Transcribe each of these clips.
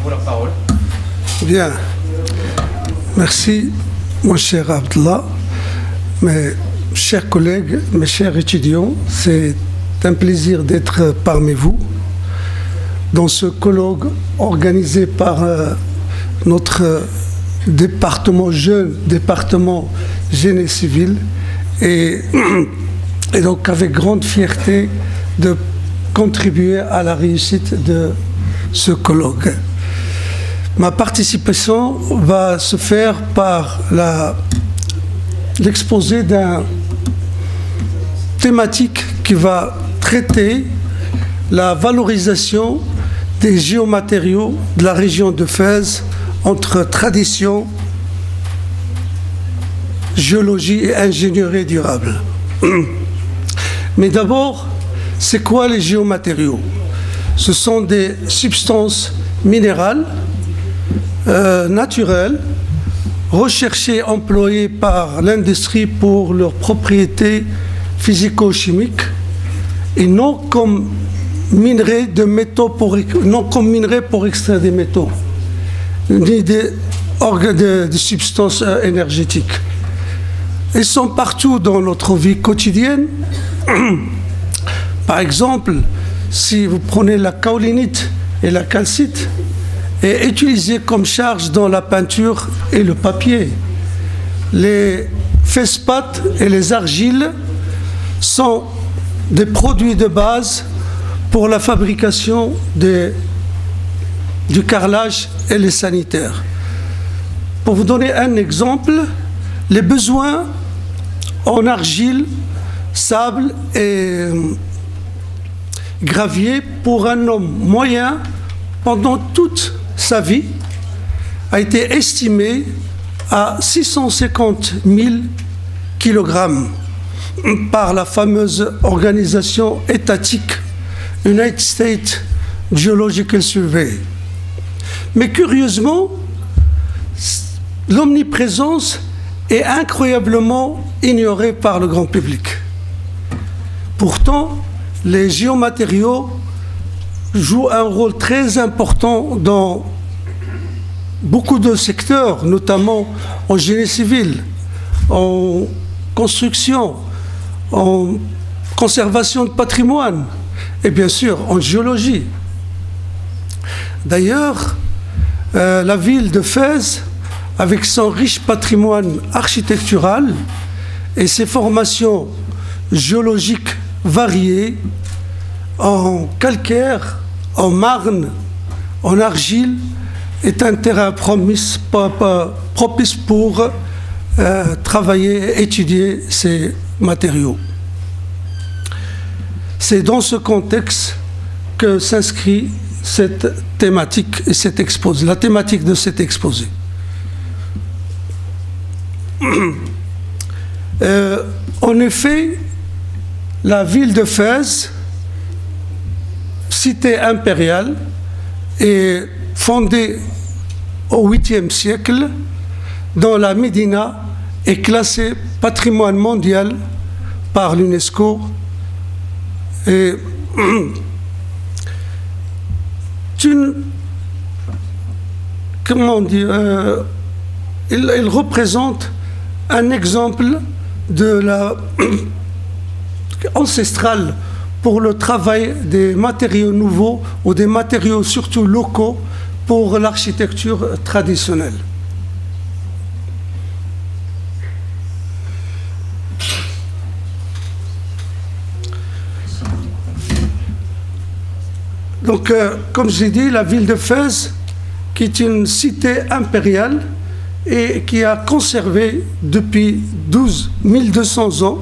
vous la parole. Bien. Merci, mon cher Abdallah. Mes chers collègues, mes chers étudiants, c'est un plaisir d'être parmi vous dans ce colloque organisé par notre département jeune, département génie civil, et donc avec grande fierté de contribuer à la réussite de ce colloque. Ma participation va se faire par l'exposé d'un thématique qui va traiter la valorisation des géomatériaux de la région de Fès entre tradition, géologie et ingénierie durable. Mais d'abord, c'est quoi les géomatériaux? Ce sont des substances minérales, naturelles, recherchées, employées par l'industrie pour leurs propriétés physico-chimiques et non comme minerais de métaux pour extraire des métaux, ni des substances énergétiques. Ils sont partout dans notre vie quotidienne. Par exemple, si vous prenez la kaolinite et la calcite, est utilisée comme charge dans la peinture et le papier. Les feldspaths et les argiles sont des produits de base pour la fabrication du carrelage et les sanitaires. Pour vous donner un exemple, les besoins en argile, sable et gravier pour un homme moyen pendant toute sa vie a été estimé à 650 000 kg par la fameuse organisation étatique United States Geological Survey. Mais curieusement, l'omniprésence est incroyablement ignorée par le grand public. Pourtant, les géomatériaux jouent un rôle très important dans beaucoup de secteurs, notamment en génie civil, en construction, en conservation de patrimoine et bien sûr en géologie. D'ailleurs, la ville de Fès, avec son riche patrimoine architectural et ses formations géologiques variées, en calcaire, en marne, en argile, est un terrain propice pour travailler et étudier ces matériaux. C'est dans ce contexte que s'inscrit cette thématique et cet exposé, la thématique de cet exposé. En effet, la ville de Fès, cité impériale, est fondée au 8e siècle, dont la Médina est classée patrimoine mondial par l'UNESCO. Et comment dire, il représente un exemple de la ancestrale pour le travail des matériaux nouveaux ou des matériaux surtout locaux pour l'architecture traditionnelle. Donc, comme j'ai dit, la ville de Fès, qui est une cité impériale et qui a conservé depuis 1200 ans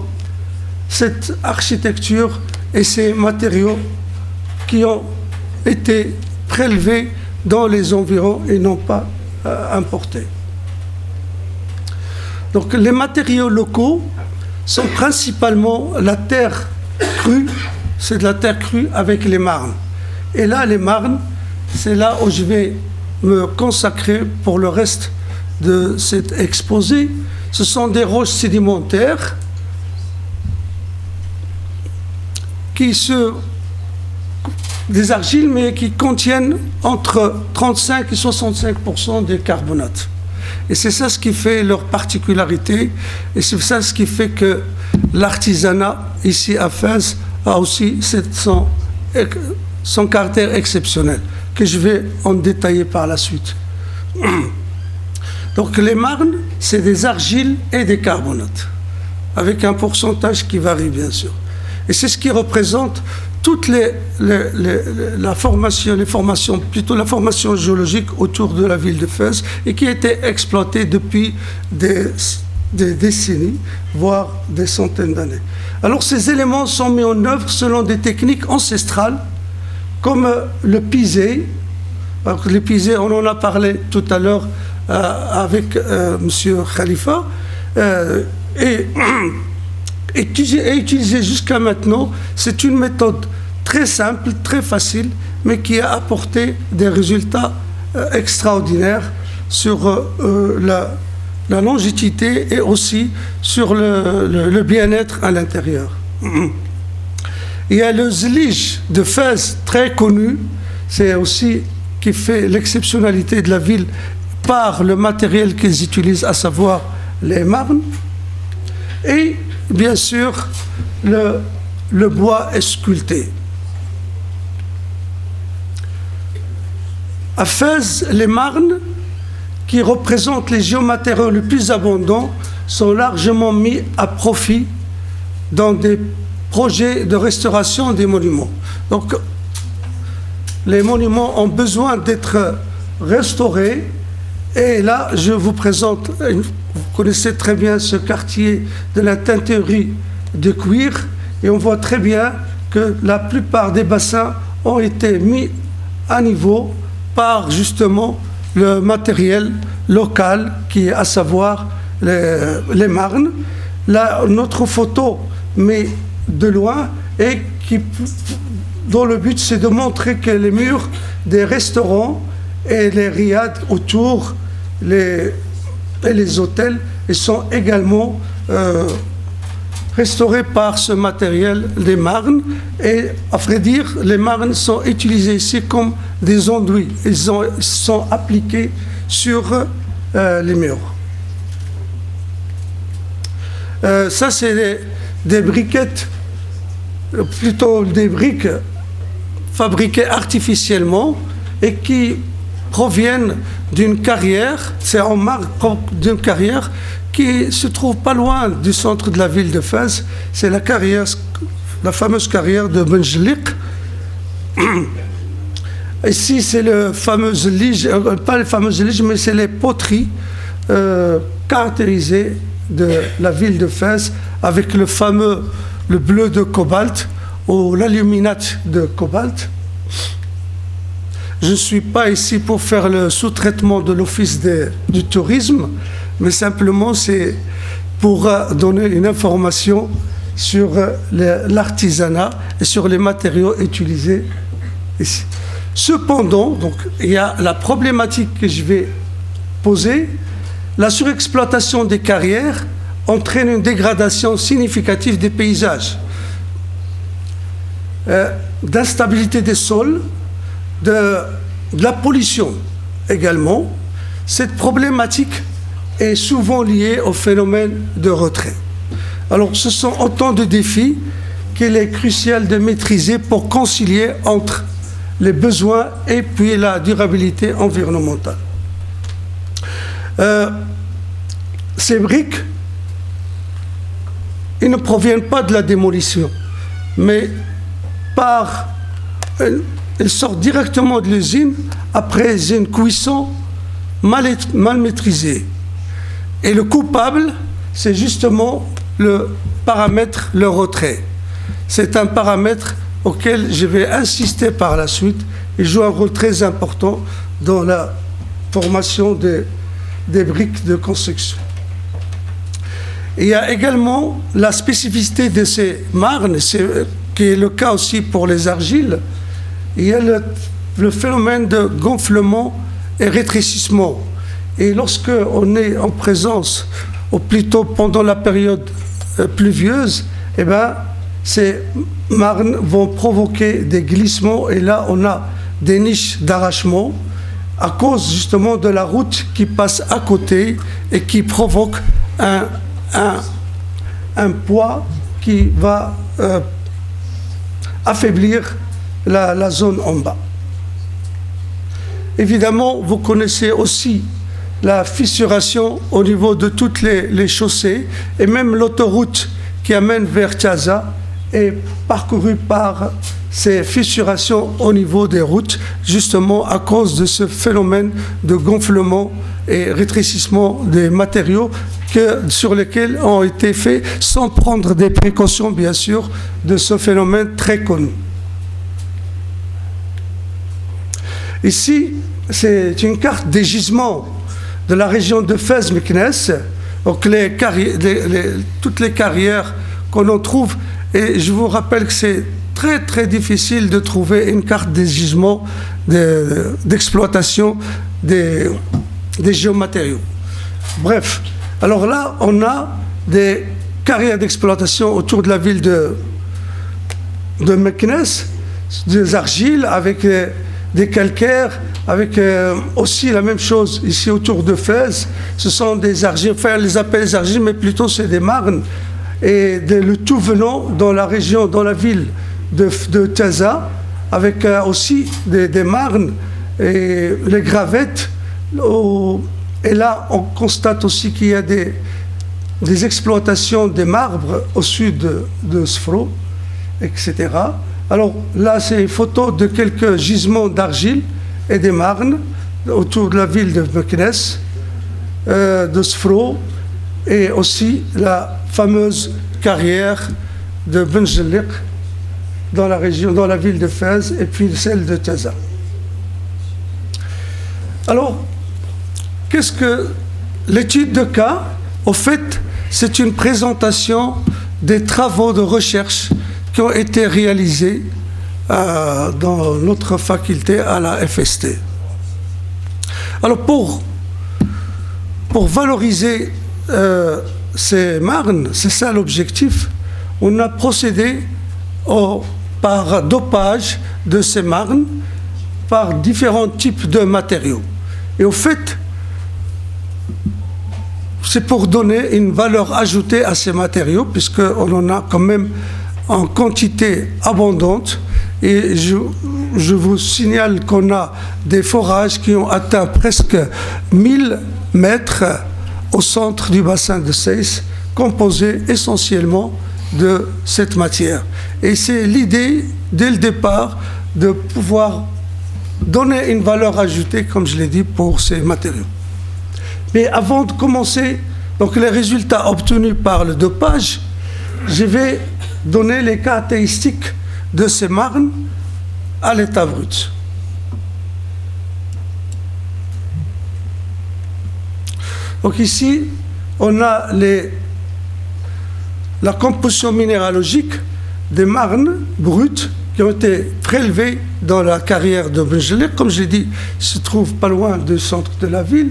cette architecture et ces matériaux qui ont été prélevés dans les environs et non pas importés. Donc les matériaux locaux sont principalement la terre crue, c'est de la terre crue avec les marnes. Et là, les marnes, c'est là où je vais me consacrer pour le reste de cet exposé. Ce sont des roches sédimentaires qui se des argiles, mais qui contiennent entre 35 et 65% des carbonates. Et c'est ça ce qui fait leur particularité, et c'est ça ce qui fait que l'artisanat ici à Fès a aussi son caractère exceptionnel, que je vais en détailler par la suite. Donc les marnes, c'est des argiles et des carbonates, avec un pourcentage qui varie bien sûr. Et c'est ce qui représente toute la formation géologique autour de la ville de Fès et qui a été exploitée depuis des décennies, voire des centaines d'années. Alors ces éléments sont mis en œuvre selon des techniques ancestrales comme le pisé. Alors, le pisé, on en a parlé tout à l'heure avec M. Khalifa, et utilisé jusqu'à maintenant. C'est une méthode très simple, très facile, mais qui a apporté des résultats extraordinaires sur la longévité et aussi sur le bien-être à l'intérieur. Il y a le zlige de Fès, très connu, c'est aussi qui fait l'exceptionnalité de la ville par le matériel qu'ils utilisent, à savoir les marnes, et bien sûr le bois sculpté. À Fès, les marnes, qui représentent les géomatériaux les plus abondants, sont largement mis à profit dans des projets de restauration des monuments. Donc, les monuments ont besoin d'être restaurés. Et là, je vous présente, vous connaissez très bien ce quartier de la teinterie de cuir, et on voit très bien que la plupart des bassins ont été mis à niveau par justement le matériel local, qui est à savoir les marnes. Là, notre photo, mais de loin, et dont le but c'est de montrer que les murs des restaurants et les riads autour, et les hôtels, ils sont également restaurés par ce matériel des marnes. Et à vrai dire, les marnes sont utilisées ici comme des enduits. Ils sont appliqués sur les murs. Ça, c'est des briquettes, plutôt des briques fabriquées artificiellement et qui proviennent d'une carrière, c'est en marque d'une carrière qui se trouve pas loin du centre de la ville de Fès. C'est la carrière, la fameuse carrière de Benjlik. Ici, c'est le fameux lige, pas le fameux lige, mais c'est les poteries caractérisées de la ville de Fès avec le bleu de cobalt ou l'aluminate de cobalt. Je ne suis pas ici pour faire le sous-traitement de l'office du tourisme, mais simplement c'est pour donner une information sur l'artisanat et sur les matériaux utilisés ici. Cependant, donc, il y a la problématique que je vais poser. La surexploitation des carrières entraîne une dégradation significative des paysages, d'instabilité des sols, de la pollution également. Cette problématique est souvent liée au phénomène de retrait. Alors ce sont autant de défis qu'il est crucial de maîtriser pour concilier entre les besoins et puis la durabilité environnementale. Ces briques, ils ne proviennent pas de la démolition, mais elles sortent directement de l'usine après une cuisson mal maîtrisée. Et le coupable, c'est justement le paramètre, le retrait. C'est un paramètre auquel je vais insister par la suite. Il joue un rôle très important dans la formation des briques de construction. Il y a également la spécificité de ces marnes, qui est le cas aussi pour les argiles. Il y a le phénomène de gonflement et rétrécissement. Et lorsque on est en présence, ou plutôt pendant la période pluvieuse, eh ben, ces marnes vont provoquer des glissements et là on a des niches d'arrachement à cause justement de la route qui passe à côté et qui provoque un poids qui va affaiblir la zone en bas. Évidemment, vous connaissez aussi la fissuration au niveau de toutes les chaussées et même l'autoroute qui amène vers Taza est parcourue par ces fissurations au niveau des routes, justement à cause de ce phénomène de gonflement et rétrécissement des matériaux sur lesquels ont été faits, sans prendre des précautions, bien sûr, de ce phénomène très connu. Ici, c'est une carte des gisements de la région de Fès-Meknès, donc toutes les carrières qu'on en trouve, et je vous rappelle que c'est très très difficile de trouver une carte des gisements d'exploitation des géomatériaux. Bref, alors là, on a des carrières d'exploitation autour de la ville de Meknès, des argiles avec des calcaires, avec aussi la même chose ici autour de Fès. Ce sont des argiles, enfin on les appelle les argiles, mais plutôt c'est des marnes, et le tout venant dans la région, dans la ville de Taza, avec aussi des marnes et les gravettes. Et là, on constate aussi qu'il y a des exploitations des marbres au sud de Sfro, etc. Alors là, c'est une photo de quelques gisements d'argile et des marnes autour de la ville de Meknès, de Sfro, et aussi la fameuse carrière de Benjelik dans la région, dans la ville de Fès, et puis celle de Taza. Alors, qu'est-ce que l'étude de cas? Au fait, c'est une présentation des travaux de recherche qui ont été réalisés dans notre faculté à la FST. Alors, pour valoriser ces marnes, c'est ça l'objectif, on a procédé par dopage de ces marnes par différents types de matériaux. Et au fait, c'est pour donner une valeur ajoutée à ces matériaux, puisqu'on en a quand même en quantité abondante. Et je vous signale qu'on a des forages qui ont atteint presque 1000 mètres au centre du bassin de Seyss, composés essentiellement de cette matière. Et c'est l'idée, dès le départ, de pouvoir donner une valeur ajoutée, comme je l'ai dit, pour ces matériaux. Mais avant de commencer, donc les résultats obtenus par le dopage, je vais donner les caractéristiques de ces marnes à l'état brut. Donc ici, on a la composition minéralogique des marnes brutes qui ont été prélevées dans la carrière de Benjelik. Comme je l'ai dit, se trouve pas loin du centre de la ville.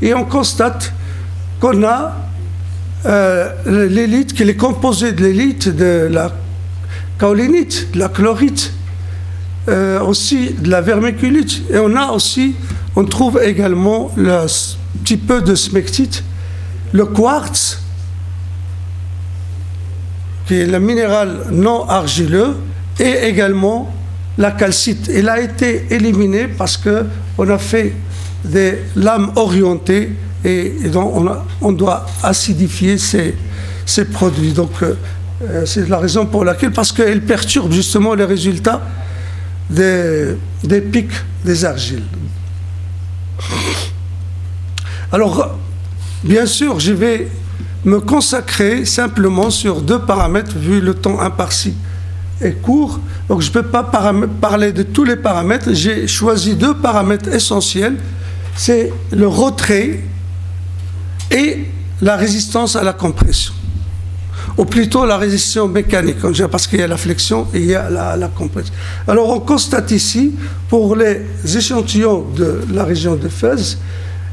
Et on constate qu'on a l'élite, qui est composée de l'élite de la kaolinite, de la chlorite, aussi de la vermiculite. Et on trouve également un petit peu de smectite, le quartz, qui est le minéral non argileux, et également la calcite. Il a été éliminé parce qu'on a fait des lames orientées et donc on doit acidifier ces produits. Donc c'est la raison pour laquelle, parce qu'elles perturbent justement les résultats des pics des argiles. Alors, bien sûr, je vais me consacrer simplement sur deux paramètres, vu le temps imparti est court. Donc, je ne peux pas parler de tous les paramètres. J'ai choisi deux paramètres essentiels. C'est le retrait et la résistance à la compression. Ou plutôt la résistance mécanique, parce qu'il y a la flexion et il y a la compression. Alors, on constate ici, pour les échantillons de la région de Fès,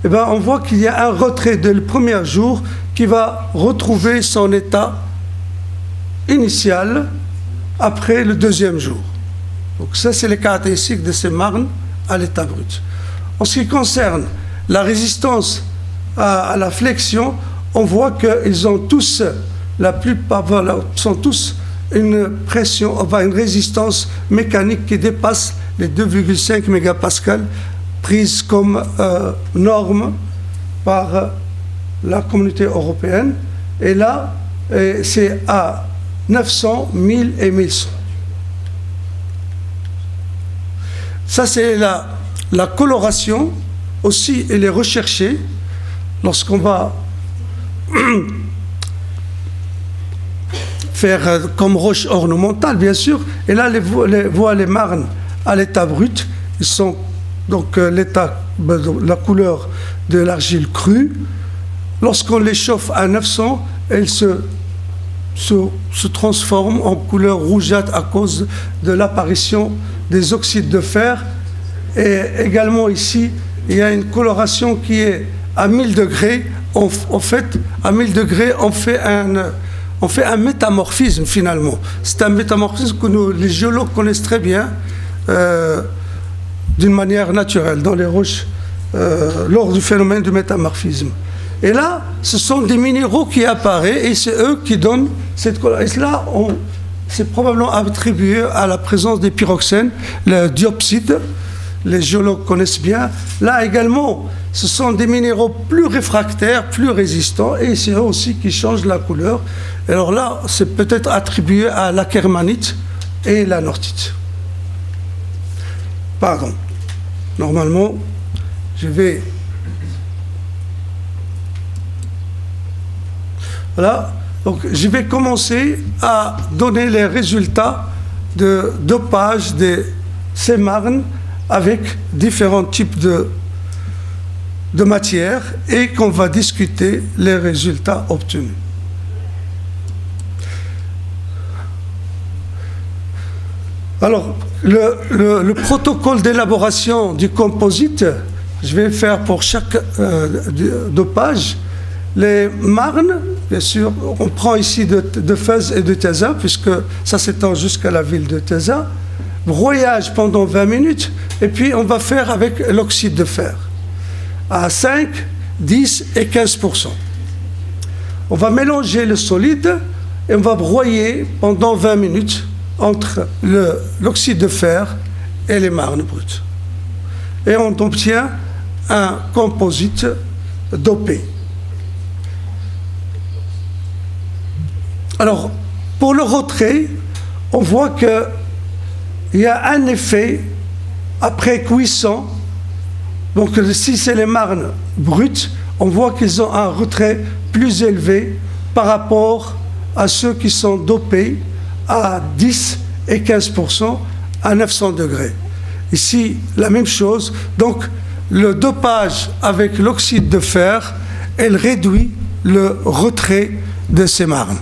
eh bien, on voit qu'il y a un retrait dès le premier jour qui va retrouver son état initial après le deuxième jour. Donc ça, c'est les caractéristiques de ces marnes à l'état brut. En ce qui concerne la résistance à la flexion, on voit qu'ils ont tous, la plupart sont tous une pression, enfin une résistance mécanique qui dépasse les 2,5 mégapascales prise comme norme par la communauté européenne. Et là, c'est à 900, 1000 et 1100. Ça, c'est la coloration. Aussi, elle est recherchée lorsqu'on va faire comme roche ornementale, bien sûr. Et là, les marnes à l'état brut, ils sont donc la couleur de l'argile crue. Lorsqu'on les chauffe à 900, elles se transforment en couleur rougeâtre à cause de l'apparition des oxydes de fer. Et également ici, il y a une coloration qui est à 1000 degrés. En fait, à 1000 degrés, on fait un métamorphisme finalement. C'est un métamorphisme que les géologues connaissent très bien d'une manière naturelle dans les roches lors du phénomène du métamorphisme. Et là, ce sont des minéraux qui apparaissent et c'est eux qui donnent cette coloration. Et là, c'est probablement attribué à la présence des pyroxènes, le diopside. Les géologues connaissent bien. Là également, ce sont des minéraux plus réfractaires, plus résistants, et c'est eux aussi qui changent la couleur. Alors là, c'est peut-être attribué à la kermanite et la nortite. Pardon. Normalement, je vais... Voilà. Donc, je vais commencer à donner les résultats de dopage de ces marnes avec différents types de matières et qu'on va discuter les résultats obtenus. Alors, le protocole d'élaboration du composite, je vais faire pour chaque dopage. Les marnes, bien sûr, on prend ici de Fès et de Taza, puisque ça s'étend jusqu'à la ville de Taza. Broyage pendant 20 minutes, et puis on va faire avec l'oxyde de fer à 5, 10 et 15%. On va mélanger le solide et on va broyer pendant 20 minutes entre l'oxyde de fer et les marnes brutes. Et on obtient un composite dopé. Alors, pour le retrait, on voit qu'il y a un effet après cuisson. Donc, si c'est les marnes brutes, on voit qu'ils ont un retrait plus élevé par rapport à ceux qui sont dopés à 10 et 15% à 900 degrés. Ici, la même chose. Donc, le dopage avec l'oxyde de fer, elle réduit le retrait de ces marnes.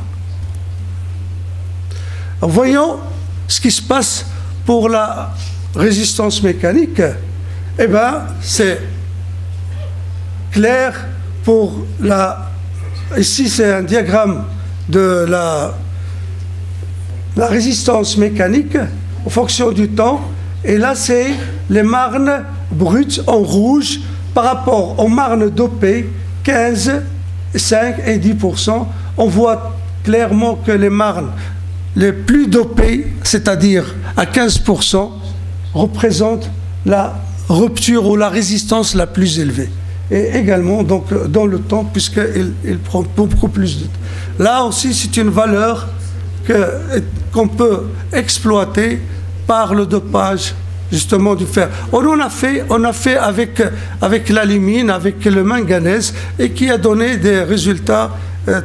Alors, voyons ce qui se passe pour la résistance mécanique. Eh bien, c'est clair pour la... Ici, c'est un diagramme de la résistance mécanique en fonction du temps. Et là, c'est les marnes brutes en rouge par rapport aux marnes dopées, 15, 5 et 10%. On voit clairement que les marnes les plus dopées, c'est-à-dire à 15%, représentent la rupture ou la résistance la plus élevée. Et également donc, dans le temps, puisqu'il prend beaucoup plus de temps. Là aussi, c'est une valeur qu'on peut exploiter par le dopage justement du fer. On a fait avec l'alumine, avec le manganèse, et qui a donné des résultats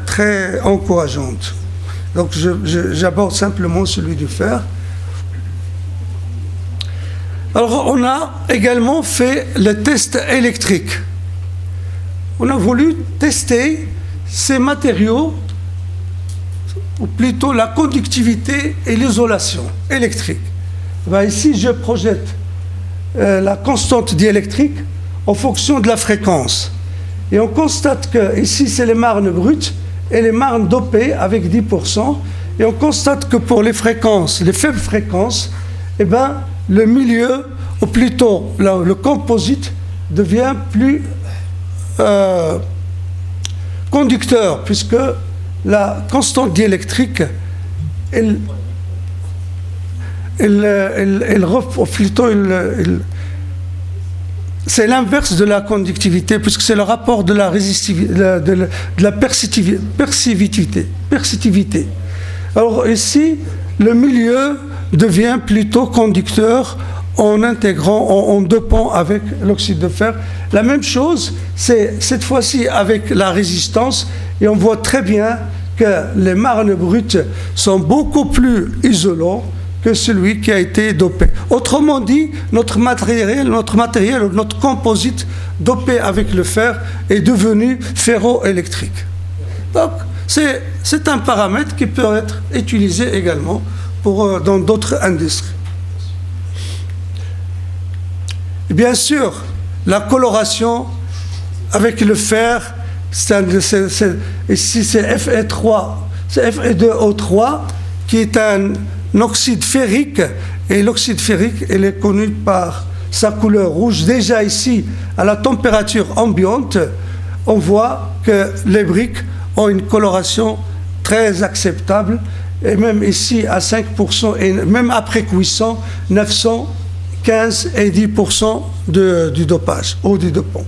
très encourageants. Donc j'aborde simplement celui du fer. Alors on a également fait le test électrique. On a voulu tester ces matériaux, ou plutôt la conductivité et l'isolation électrique. Ben ici, je projette la constante diélectrique en fonction de la fréquence. Et on constate que ici, c'est les marnes brutes et les marnes dopées avec 10%. Et on constate que pour les fréquences, les faibles fréquences, eh ben, le milieu, ou plutôt le composite, devient plus conducteur, puisque la constante diélectrique, c'est l'inverse de la conductivité, puisque c'est le rapport de la résistivité, de la persistivité. Alors ici, le milieu devient plutôt conducteur en intégrant, en dopant avec l'oxyde de fer. La même chose, c'est cette fois-ci avec la résistance, et on voit très bien que les marnes brutes sont beaucoup plus isolants que celui qui a été dopé. Autrement dit, notre matériel, notre composite dopé avec le fer est devenu ferroélectrique. Donc, c'est un paramètre qui peut être utilisé également dans d'autres industries. Et bien sûr, la coloration avec le fer, ici c'est Fe2O3, qui est un oxyde ferrique, et l'oxyde ferrique, il est connu par sa couleur rouge. Déjà ici, à la température ambiante, on voit que les briques ont une coloration très acceptable, et même ici à 5%, et même après cuisson, 915 et 10% du dopage, ou du dopant.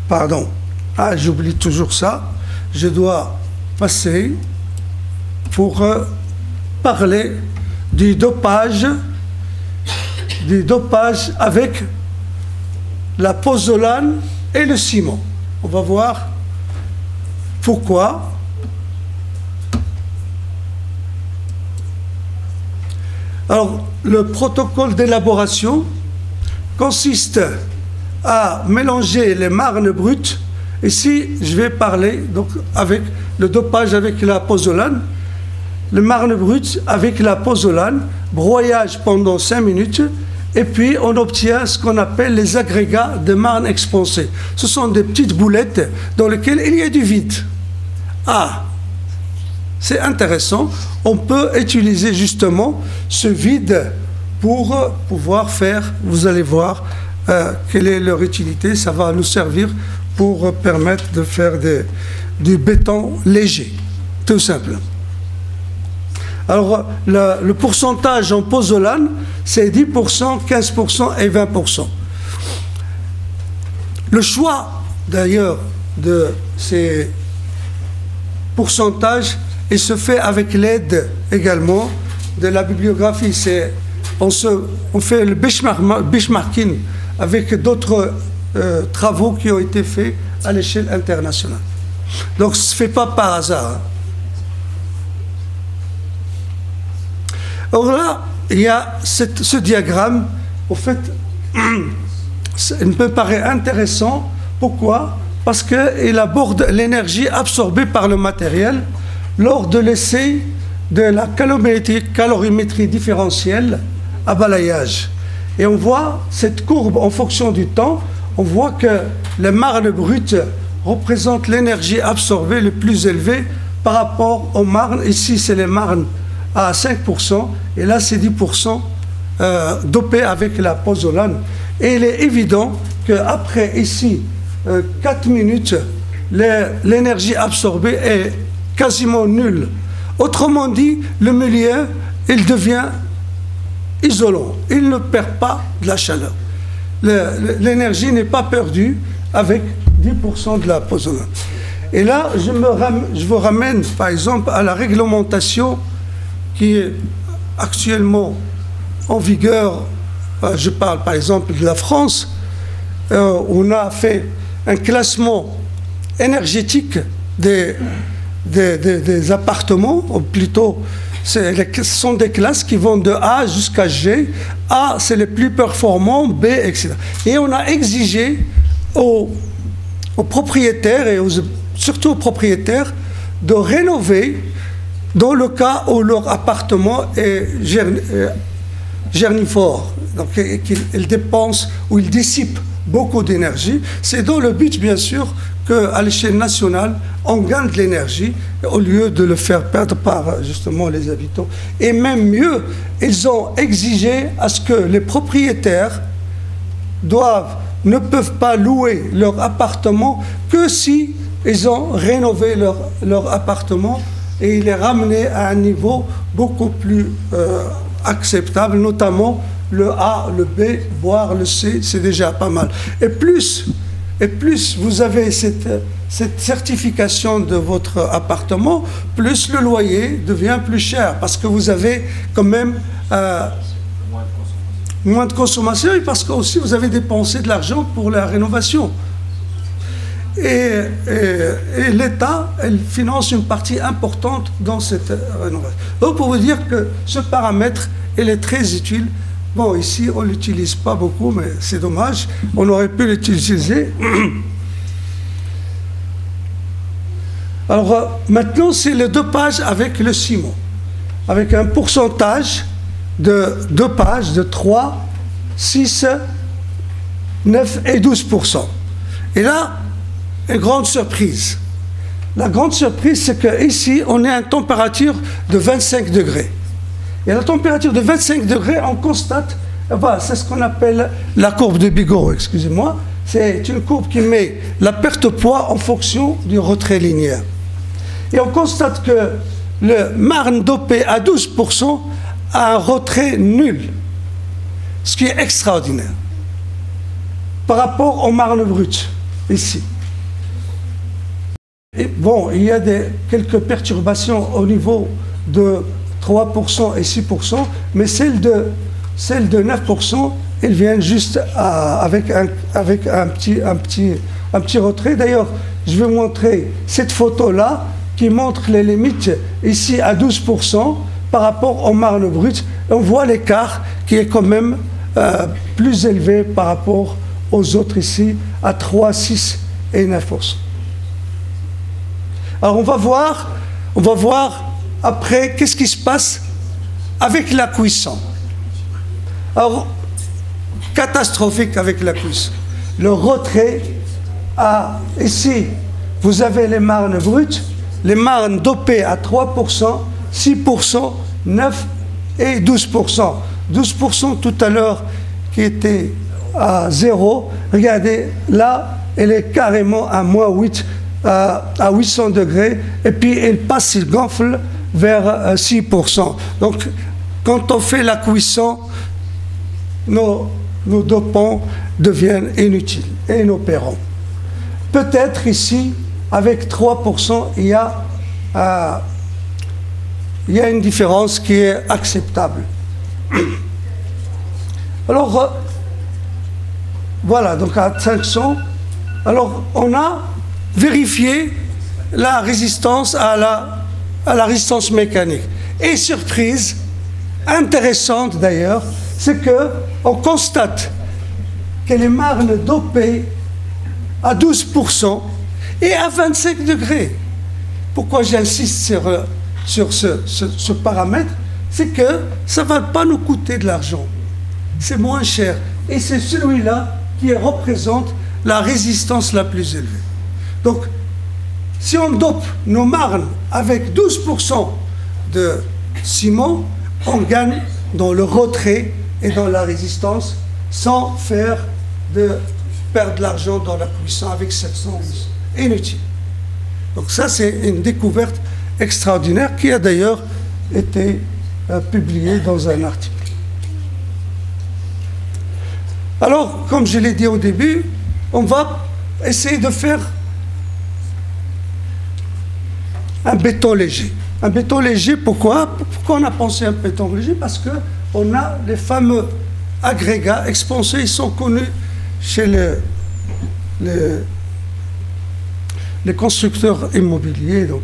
Pardon, j'oublie toujours ça, je dois passer pour parler du dopage avec la pozzolane et le ciment. On va voir pourquoi. Alors, le protocole d'élaboration consiste à mélanger les marnes brutes. Ici, je vais parler donc avec le dopage avec la pozzolane. Le marne brut avec la pozzolane, broyage pendant 5 minutes, et puis on obtient ce qu'on appelle les agrégats de marne expansée. Ce sont des petites boulettes dans lesquelles il y a du vide. Ah, c'est intéressant. On peut utiliser justement ce vide pour pouvoir faire, vous allez voir quelle est leur utilité. Ça va nous servir pour permettre de faire du béton léger, tout simplement. Alors, le pourcentage en pozzolane, c'est 10%, 15% et 20%. Le choix, d'ailleurs, de ces pourcentages, il se fait avec l'aide également de la bibliographie. On fait le benchmarking avec d'autres travaux qui ont été faits à l'échelle internationale. Donc, ce ne se fait pas par hasard. Alors là, il y a ce diagramme, au fait, il me paraît intéressant. Pourquoi? Parce qu'il aborde l'énergie absorbée par le matériel lors de l'essai de la calorimétrie différentielle à balayage. Et on voit cette courbe en fonction du temps, on voit que les marnes brutes représentent l'énergie absorbée le plus élevée par rapport aux marnes. Ici, c'est les marnes à 5%, et là c'est 10% dopé avec la pozzolane. Et il est évident qu'après ici 4 minutes, l'énergie absorbée est quasiment nulle. Autrement dit, le milieu, il devient isolant, il ne perd pas de la chaleur. L'énergie n'est pas perdue avec 10% de la pozzolane. Et là, je vous ramène par exemple à la réglementation qui est actuellement en vigueur. Je parle par exemple de la France. On a fait un classement énergétique des appartements, ou plutôt ce sont des classes qui vont de A jusqu'à G. A, c'est les plus performants, B, etc. Et on a exigé aux propriétaires, et surtout aux propriétaires, de rénover dans le cas où leur appartement est gernifore, donc il dépense ou il dissipe beaucoup d'énergie. C'est dans le but, bien sûr, qu'à l'échelle nationale, on gagne de l'énergie au lieu de le faire perdre par justement les habitants. Et même mieux, ils ont exigé à ce que les propriétaires ne peuvent pas louer leur appartement que si ils ont rénové leur appartement et les ramener à un niveau beaucoup plus acceptable, notamment le A, le B, voire le C, c'est déjà pas mal. Et plus vous avez cette certification de votre appartement, plus le loyer devient plus cher, parce que vous avez quand même moins de consommation, et parce que aussi vous avez dépensé de l'argent pour la rénovation. Et l'État, elle finance une partie importante dans cette rénovation. Donc pour vous dire que ce paramètre, il est très utile. Bon, ici, on ne l'utilise pas beaucoup, mais c'est dommage. On aurait pu l'utiliser. Alors, maintenant, c'est le dopage avec le ciment. Avec un pourcentage de dopage de 3, 6, 9 et 12%. Et là, une grande surprise. La grande surprise, c'est qu'ici, on est à une température de 25 degrés. Et à la température de 25 degrés, on constate, voilà, c'est ce qu'on appelle la courbe de Bigot, excusez-moi. C'est une courbe qui met la perte de poids en fonction du retrait linéaire. Et on constate que le marne dopé à 12% a un retrait nul, ce qui est extraordinaire, par rapport au marne brut, ici. Et bon, il y a quelques perturbations au niveau de 3% et 6%, mais celles de 9%, elles viennent juste avec un petit retrait. D'ailleurs, je vais montrer cette photo-là qui montre les limites ici à 12% par rapport au marne brut. On voit l'écart qui est quand même plus élevé par rapport aux autres ici à 3, 6 et 9%. Alors on va voir après, qu'est-ce qui se passe avec la cuisson? Alors, catastrophique avec la cuisson. Le retrait, ici, vous avez les marnes brutes, les marnes dopées à 3%, 6%, 9% et 12%. 12% tout à l'heure qui était à 0. Regardez, là, elle est carrément à moins 8, à 800 degrés, et puis elle passe, il gonfle vers 6%. Donc, quand on fait la cuisson, nos dopants deviennent inutiles et inopérants. Peut-être ici, avec 3%, il y a une différence qui est acceptable. Alors, voilà, donc à 500, alors on a vérifié la résistance à la résistance mécanique. Et surprise, intéressante d'ailleurs, c'est qu'on constate que les marnes dopées à 12% et à 25 degrés. Pourquoi j'insiste sur ce paramètre? C'est que ça ne va pas nous coûter de l'argent. C'est moins cher. Et c'est celui-là qui représente la résistance la plus élevée. Donc, si on dope nos marnes avec 12% de ciment, on gagne dans le retrait et dans la résistance sans perdre de l'argent dans la cuisson avec 711. Inutile. Donc ça, c'est une découverte extraordinaire qui a d'ailleurs été publiée dans un article. Alors, comme je l'ai dit au début, on va essayer de faire un béton léger. Un béton léger, pourquoi? Pourquoi on a pensé à un béton léger? Parce qu'on a les fameux agrégats expansés, ils sont connus chez les constructeurs immobiliers. Donc,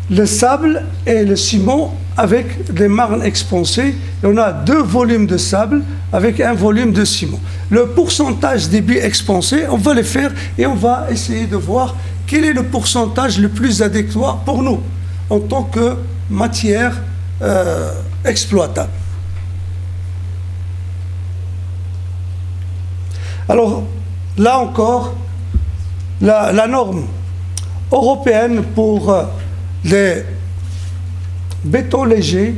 le sable et le ciment avec des marnes expansées. Et on a 2 volumes de sable avec un volume de ciment. Le pourcentage des billes expansées, on va les faire et on va essayer de voir quel est le pourcentage le plus adéquat pour nous en tant que matière exploitable. Alors, là encore, la norme européenne pour les bétons légers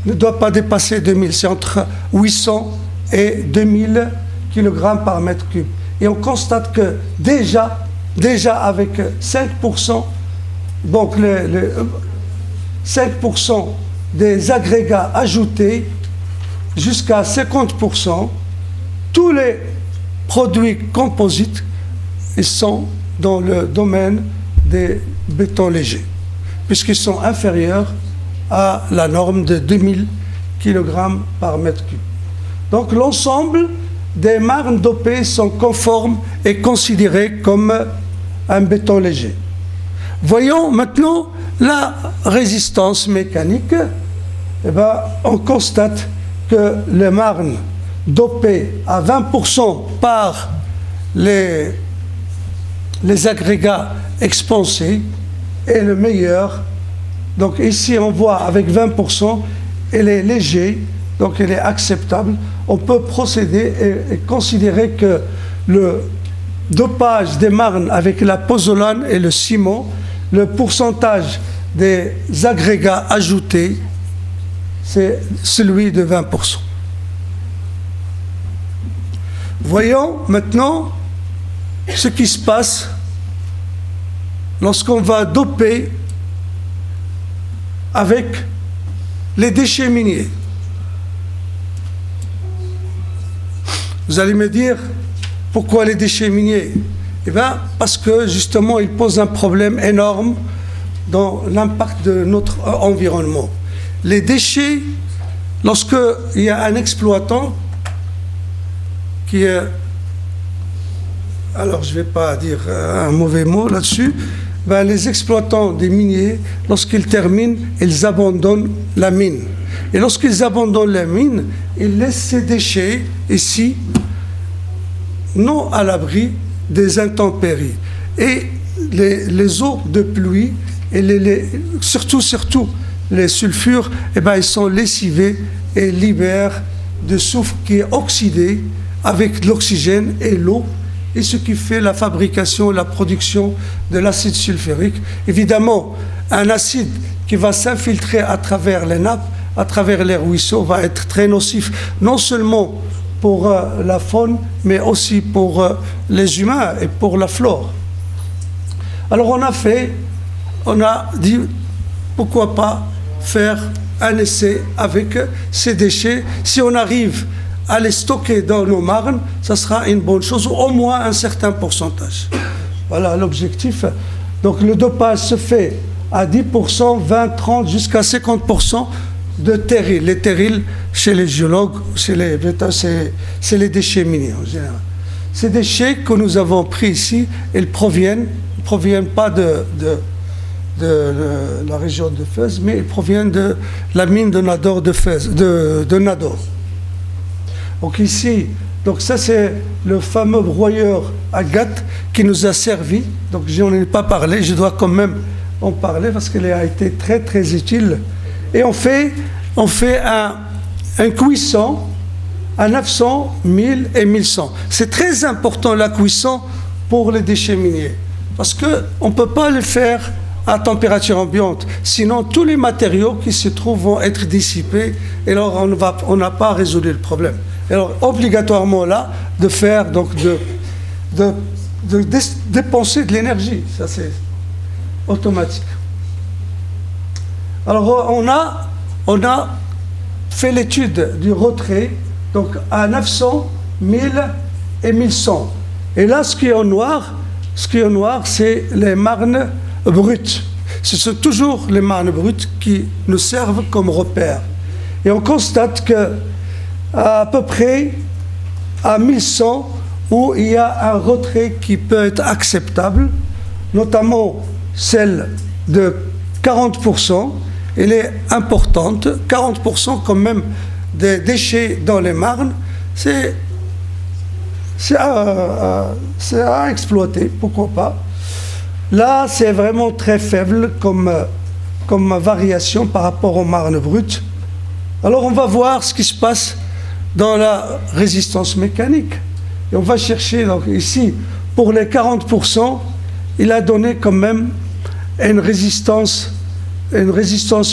ne doit pas dépasser 2000, c'est entre 800 et 2000 kg par mètre cube. Et on constate que déjà avec 5%, donc 5% des agrégats ajoutés jusqu'à 50%, tous les produits composites ils sont dans le domaine des bétons légers, puisqu'ils sont inférieurs à la norme de 2000 kg par mètre cube. Donc l'ensemble des marnes dopées sont conformes et considérées comme un béton léger. Voyons maintenant la résistance mécanique. Eh bien, on constate que les marnes dopées à 20% par les agrégats expansés est le meilleur. Donc ici on voit avec 20%, elle est léger, donc elle est acceptable. On peut procéder et considérer que le dopage des marnes avec la pozzolane et le ciment, le pourcentage des agrégats ajoutés, c'est celui de 20%. Voyons maintenant ce qui se passe lorsqu'on va doper avec les déchets miniers. Vous allez me dire, pourquoi les déchets miniers? Eh bien, parce que justement, ils posent un problème énorme dans l'impact de notre environnement. Les déchets, lorsqu'il y a un exploitant qui est... Alors, je ne vais pas dire un mauvais mot là-dessus. Ben, les exploitants des miniers, lorsqu'ils terminent, ils abandonnent la mine. Et lorsqu'ils abandonnent la mine, ils laissent ces déchets ici, non à l'abri des intempéries. Et les eaux de pluie, et surtout les sulfures, eh ben, ils sont lessivés et libèrent de soufre qui est oxydé avec l'oxygène et l'eau, et ce qui fait la fabrication, la production de l'acide sulfurique. Évidemment, un acide qui va s'infiltrer à travers les nappes, à travers les ruisseaux, va être très nocif, non seulement pour la faune, mais aussi pour les humains et pour la flore. Alors on a dit, pourquoi pas faire un essai avec ces déchets. Si on arrive à les stocker dans nos marnes, ça sera une bonne chose, ou au moins un certain pourcentage. Voilà l'objectif. Donc le dopage se fait à 10%, 20, 30, jusqu'à 50% de terrils. Les terrils, chez les géologues, c'est les déchets miniers en général. Ces déchets que nous avons pris ici, ils proviennent pas de la région de Fès, mais ils proviennent de la mine de Nador de Fès, de Nador. Donc ici, donc ça c'est le fameux broyeur Agathe qui nous a servi. Donc je n'en ai pas parlé, je dois quand même en parler parce qu'elle a été très très utile. Et on fait un cuisson à 900, 1000 et 1100. C'est très important la cuisson pour les déchets miniers parce qu'on ne peut pas le faire à température ambiante, sinon tous les matériaux qui se trouvent vont être dissipés et alors on n'a pas résolu le problème. Alors obligatoirement là de faire donc de dépenser de l'énergie, ça c'est automatique. Alors on a fait l'étude du retrait donc à 900, 1000 et 1100. Et là ce qui est en noir c'est les marnes brutes. Ce sont toujours les marnes brutes qui nous servent comme repère. Et on constate que à peu près à 1100 où il y a un retrait qui peut être acceptable, notamment celle de 40%, elle est importante, 40% quand même des déchets dans les marnes, c'est à exploiter, pourquoi pas. Là, c'est vraiment très faible comme variation par rapport aux marnes brutes. Alors on va voir ce qui se passe dans la résistance mécanique. Et on va chercher, donc ici, pour les 40%, il a donné quand même une résistance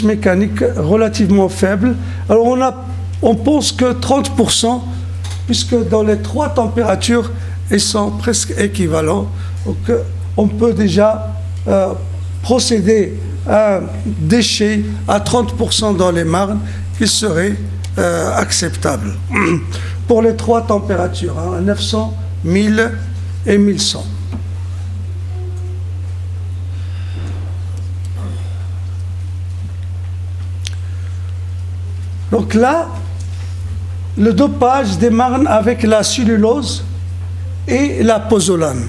mécanique relativement faible. Alors on pense que 30%, puisque dans les trois températures, ils sont presque équivalents. Donc on peut déjà procéder à un déchet à 30% dans les marnes qui serait acceptable pour les trois températures, 900, 1000 et 1100. Donc là, le dopage des marnes avec la cellulose et la pozolane.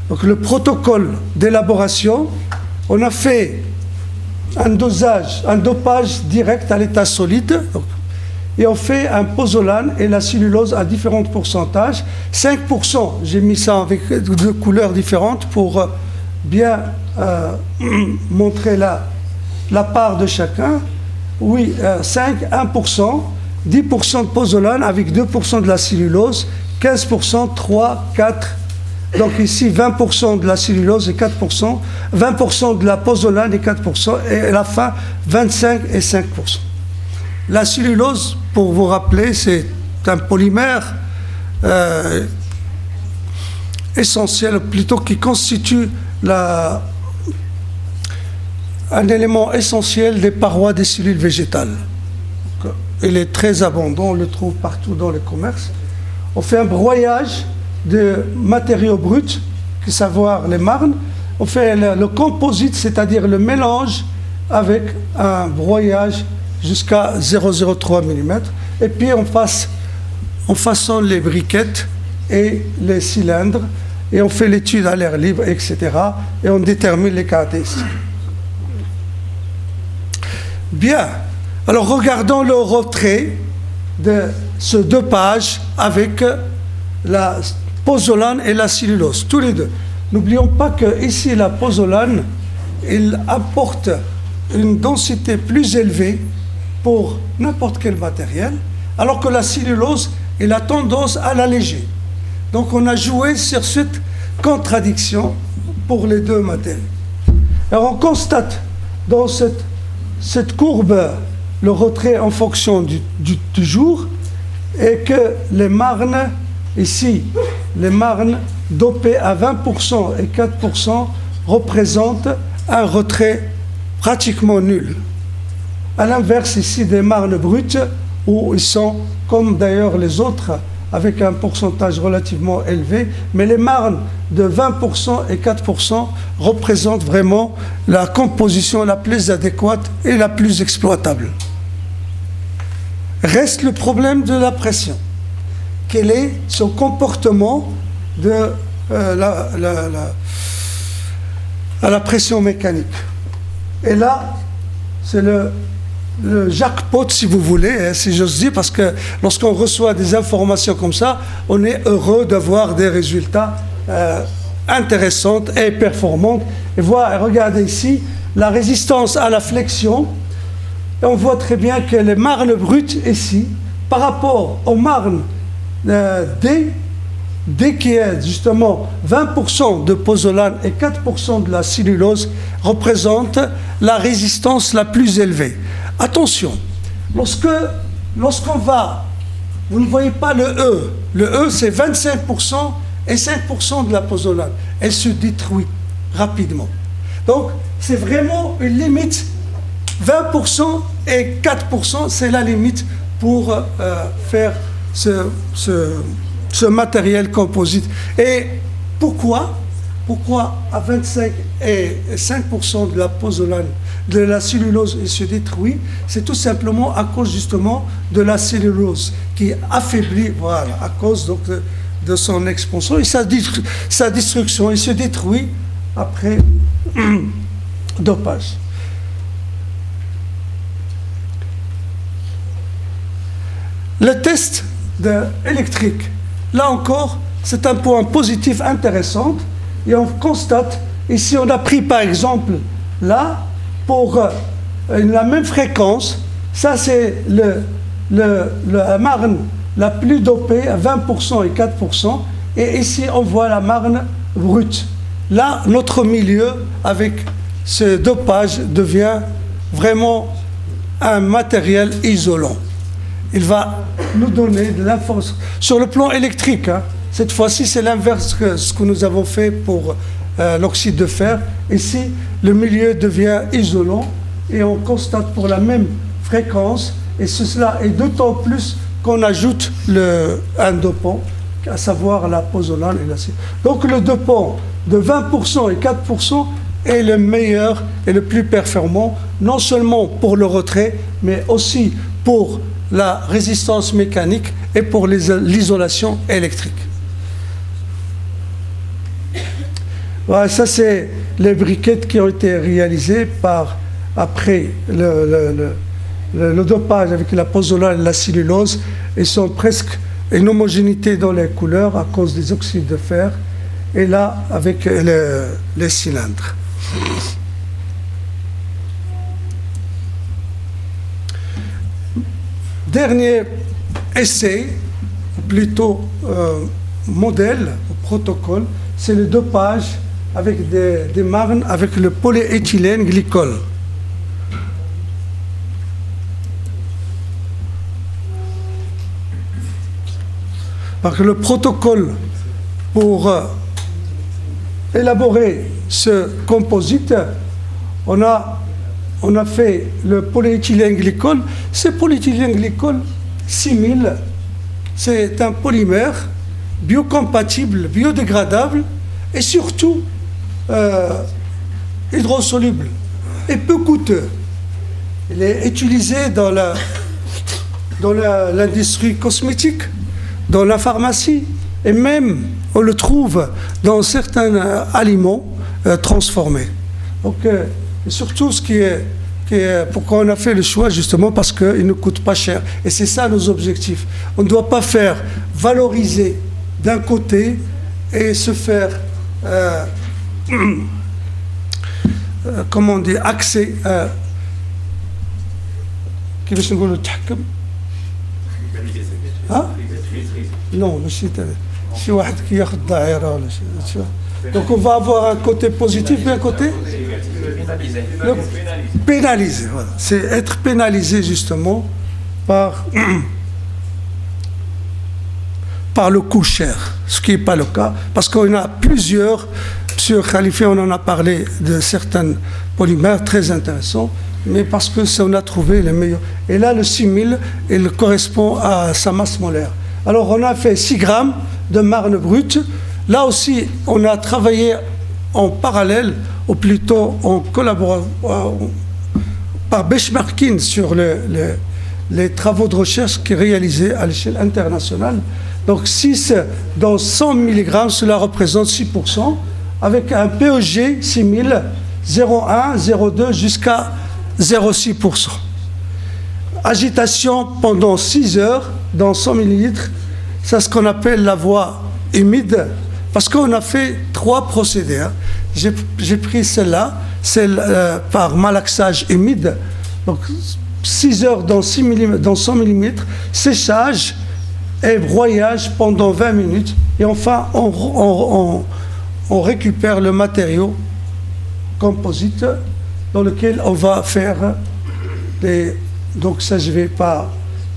Donc le protocole d'élaboration, on a fait un dopage direct à l'état solide, et on fait un pozolane et la cellulose à différents pourcentages. 5%, j'ai mis ça avec deux couleurs différentes pour bien montrer la part de chacun. Oui, 1%, 10% de pozolane avec 2% de la cellulose, 15%, 3, 4. Donc ici, 20% de la cellulose et 4%, 20% de la pozolane et 4%, et à la fin, 25 et 5%. La cellulose, pour vous rappeler, c'est un polymère essentiel, plutôt qui constitue un élément essentiel des parois des cellules végétales. Donc, il est très abondant, on le trouve partout dans le commerce. On fait un broyage de matériaux bruts, que savoir les marnes. On fait le composite, c'est-à-dire le mélange avec un broyage jusqu'à 0,03 mm. Et puis on façonne les briquettes et les cylindres et on fait l'étude à l'air libre, etc. Et on détermine les caractéristiques. Bien. Alors regardons le retrait de ce dopage avec la pozolane et la cellulose, tous les deux. N'oublions pas que ici la pozolane, il apporte une densité plus élevée pour n'importe quel matériel, alors que la cellulose, il a tendance à l'alléger. Donc on a joué sur cette contradiction pour les deux matériaux. Alors on constate dans cette courbe le retrait en fonction du jour, et que les marnes, ici, les marnes dopées à 20% et 4% représentent un retrait pratiquement nul. À l'inverse, ici, des marnes brutes, où ils sont, comme d'ailleurs les autres, avec un pourcentage relativement élevé, mais les marnes de 20% et 4% représentent vraiment la composition la plus adéquate et la plus exploitable. Reste le problème de la pression. Quel est son comportement à la pression mécanique? Et là, c'est le jackpot, si vous voulez, hein, si j'ose dire, parce que lorsqu'on reçoit des informations comme ça, on est heureux d'avoir des résultats intéressants et performants. Et regardez ici, la résistance à la flexion, et on voit très bien que les marnes brutes ici, par rapport aux marnes dès qu'il y a justement 20% de pozolane et 4% de la cellulose, représentent la résistance la plus élevée. Attention, lorsqu'on va, vous ne voyez pas le E. Le E, c'est 25% et 5% de la pozolane. Elle se détruit rapidement. Donc, c'est vraiment une limite. 20% et 4%, c'est la limite pour faire ce matériel composite. Et pourquoi à 25 et 5% de la pozolane, de la cellulose, il se détruit? C'est tout simplement à cause justement de la cellulose qui affaiblit, voilà, à cause donc de son expansion et sa destruction. Il se détruit après dopage. Le test électrique, là encore, c'est un point positif intéressant. Et on constate, ici on a pris par exemple, là, pour la même fréquence, ça c'est la marne la plus dopée à 20% et 4%, et ici on voit la marne brute. Là, notre milieu avec ce dopage devient vraiment un matériel isolant. Il va nous donner de l'information. Sur le plan électrique, hein, cette fois-ci, c'est l'inverse que ce que nous avons fait pour l'oxyde de fer. Ici, le milieu devient isolant et on constate pour la même fréquence, et cela est d'autant plus qu'on ajoute un dopant, à savoir la pozolane et l'acide. Donc le dopant de 20% et 4% est le meilleur et le plus performant, non seulement pour le retrait, mais aussi pour la résistance mécanique et pour l'isolation électrique. Voilà, ça c'est les briquettes qui ont été réalisées après le dopage avec la pozolane et la cellulose. Ils sont presque une homogénéité dans les couleurs à cause des oxydes de fer, et là avec les cylindres. Dernier essai, plutôt modèle, protocole, c'est le dopage avec des marnes avec le polyéthylène glycol. Parce que le protocole pour élaborer ce composite, on a fait le polyéthylène glycol. Ce polyéthylène glycol 6000, c'est un polymère biocompatible, biodégradable et surtout hydrosoluble et peu coûteux. Il est utilisé dans l'industrie cosmétique, dans la pharmacie, et même on le trouve dans certains aliments transformés. Donc, surtout pourquoi on a fait le choix, justement parce qu'il ne coûte pas cher. Et c'est ça nos objectifs. On ne doit pas faire valoriser d'un côté et se faire, comment on dit, accès à... Non, donc on va avoir un côté positif et un côté pénalisé. Voilà. C'est être pénalisé justement par le coût cher, ce qui n'est pas le cas, parce qu'on a plusieurs, M. Khalifi, on en a parlé de certains polymères très intéressants, mais parce que ça, on a trouvé les meilleurs. Et là, le 6000, il correspond à sa masse molaire. Alors, on a fait 6 grammes de marne brute. Là aussi, on a travaillé en parallèle, ou plutôt en collaboration, par benchmarking sur les travaux de recherche qui sont réalisés à l'échelle internationale. Donc 6 dans 100 mg, cela représente 6%, avec un PEG 6000, 0,1, 0,2 jusqu'à 0,6%. Agitation pendant 6 heures dans 100 ml, c'est ce qu'on appelle la voie humide, parce qu'on a fait 3 procédés. Hein. J'ai pris celle-là, celle par malaxage humide, donc 6 heures dans 100 mm, séchage et broyage pendant 20 minutes, et enfin on récupère le matériau composite dans lequel on va faire des... Donc ça je vais pas...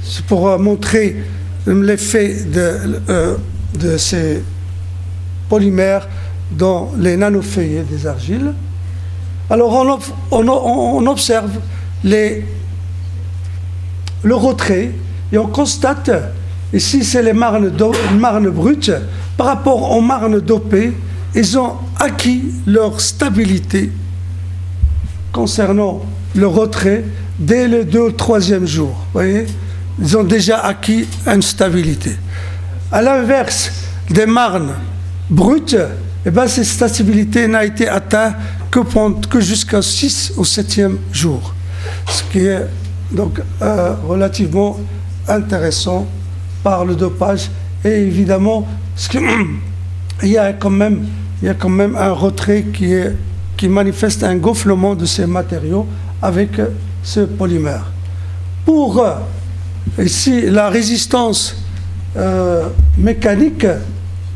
C'est pour montrer l'effet de ces polymères dans les nanofeuillets des argiles. Alors on observe le retrait et on constate, ici c'est les marnes brutes, par rapport aux marnes dopées, ils ont acquis leur stabilité concernant le retrait dès le 2 ou 3e jour. Vous voyez, ils ont déjà acquis une stabilité. À l'inverse des marnes brutes, eh ben, cette stabilité n'a été atteinte que jusqu'au 6 ou 7e jour. Ce qui est donc relativement intéressant par le dopage. Et évidemment, il y a quand même un retrait qui manifeste un gonflement de ces matériaux avec ce polymère. Pour ici la résistance mécanique,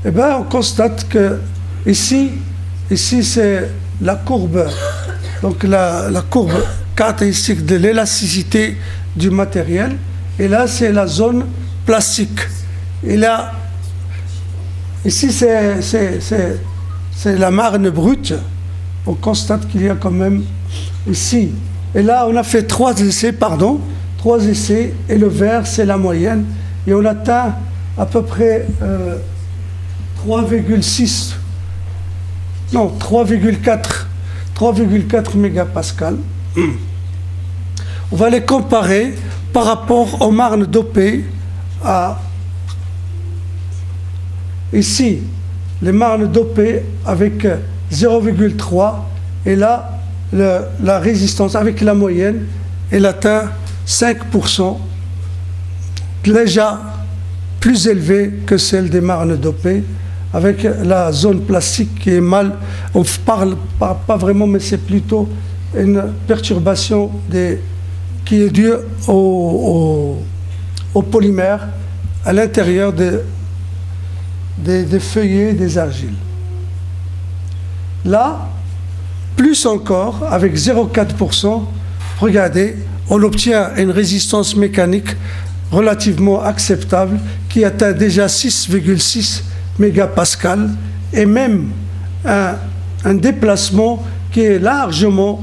eh ben, on constate que ici c'est la courbe, donc la courbe caractéristique de l'élasticité du matériel, et là c'est la zone plastique. Et là, ici c'est la marne brute. On constate qu'il y a quand même ici. Et là on a fait 3 essais, et le vert c'est la moyenne. Et on atteint à peu près 3,4 mégapascales. On va les comparer par rapport aux marnes dopées à ici, les marnes dopées avec 0,3, et là la résistance avec la moyenne, elle atteint 5%, déjà plus élevée que celle des marnes dopées, avec la zone plastique qui est mal, on ne parle pas vraiment, mais c'est plutôt une perturbation qui est due au polymère à l'intérieur des feuillets, des argiles. Là, plus encore, avec 0,4%, regardez, on obtient une résistance mécanique relativement acceptable qui atteint déjà 6,6 mégapascales, et même un déplacement qui est largement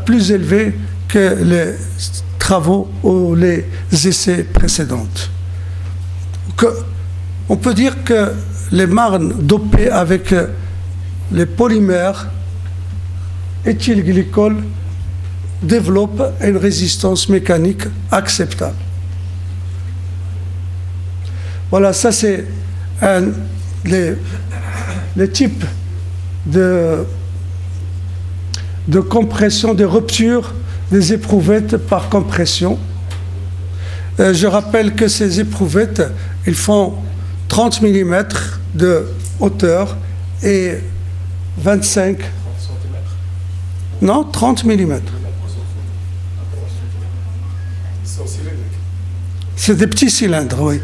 plus élevé que les travaux ou les essais précédents. On peut dire que les marnes dopées avec les polymères éthylglycol développent une résistance mécanique acceptable. Voilà, ça c'est les types de compression, de rupture des éprouvettes par compression. Je rappelle que ces éprouvettes, ils font 30 mm de hauteur et 25, non, 30 mm. C'est des petits cylindres, oui.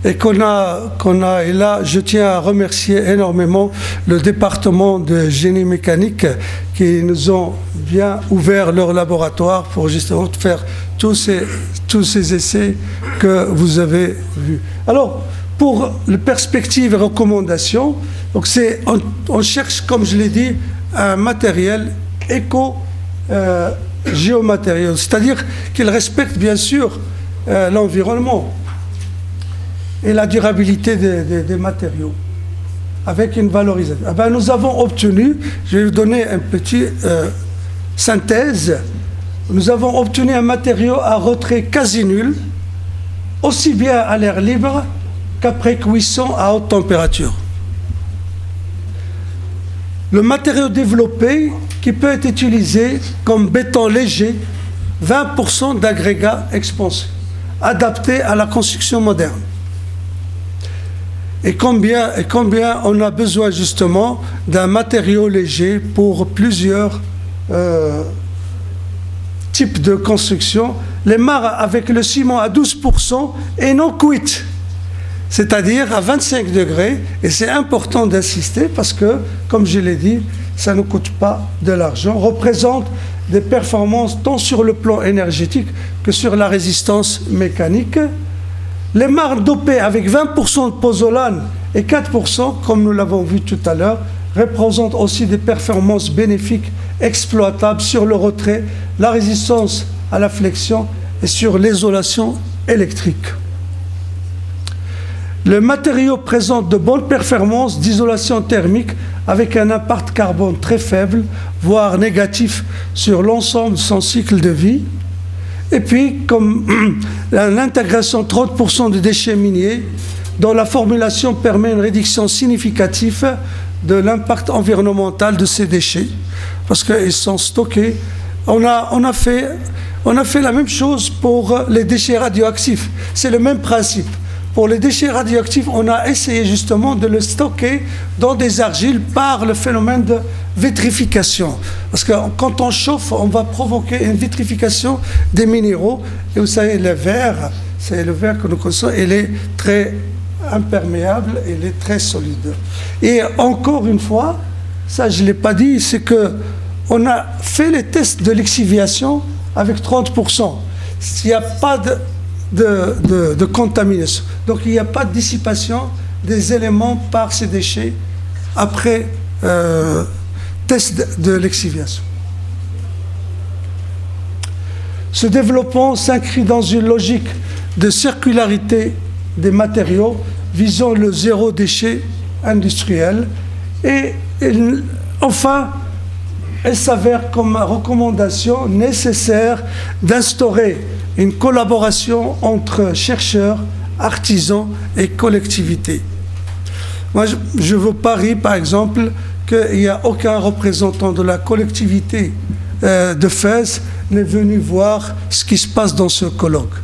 Et et là, je tiens à remercier énormément le département de génie mécanique qui nous ont bien ouvert leur laboratoire pour justement faire tous ces essais que vous avez vus. Alors, pour les perspectives et recommandations, donc on cherche, comme je l'ai dit, un matériel géomatériel, c'est-à-dire qu'il respecte bien sûr l'environnement et la durabilité des matériaux, avec une valorisation. Ben, nous avons obtenu, je vais vous donner une petite synthèse, nous avons obtenu un matériau à retrait quasi nul, aussi bien à l'air libre qu'après cuisson à haute température. Le matériau développé qui peut être utilisé comme béton léger, 20% d'agrégats expansés, adapté à la construction moderne. Et combien on a besoin justement d'un matériau léger pour plusieurs types de construction. Les mares avec le ciment à 12% et non cuites, c'est-à-dire à 25 degrés. Et c'est important d'insister parce que, comme je l'ai dit, ça ne coûte pas de l'argent, représente des performances tant sur le plan énergétique que sur la résistance mécanique. Les marnes dopées avec 20% de pozzolane et 4%, comme nous l'avons vu tout à l'heure, représentent aussi des performances bénéfiques exploitables sur le retrait, la résistance à la flexion et sur l'isolation électrique. Le matériau présente de bonnes performances d'isolation thermique avec un impact carbone très faible, voire négatif sur l'ensemble de son cycle de vie. Et puis, comme l'intégration de 30% de déchets miniers, dont la formulation permet une réduction significative de l'impact environnemental de ces déchets, parce qu'ils sont stockés. On a fait la même chose pour les déchets radioactifs. C'est le même principe. Pour les déchets radioactifs, on a essayé justement de le stocker dans des argiles par le phénomène vitrification. Parce que quand on chauffe, on va provoquer une vitrification des minéraux. Et vous savez, le verre, c'est le verre que nous consommons, il est très imperméable, il est très solide. Et encore une fois, ça je ne l'ai pas dit, c'est qu'on a fait les tests de l'exciviation avec 30%. Il n'y a pas de contamination. Donc il n'y a pas de dissipation des éléments par ces déchets après test de l'exciviation. Ce développement s'inscrit dans une logique de circularité des matériaux visant le zéro déchet industriel et enfin elle s'avère comme recommandation nécessaire d'instaurer une collaboration entre chercheurs, artisans et collectivités. Moi, je vous parie, par exemple, qu'il n'y a aucun représentant de la collectivité de Fès n'est venu voir ce qui se passe dans ce colloque.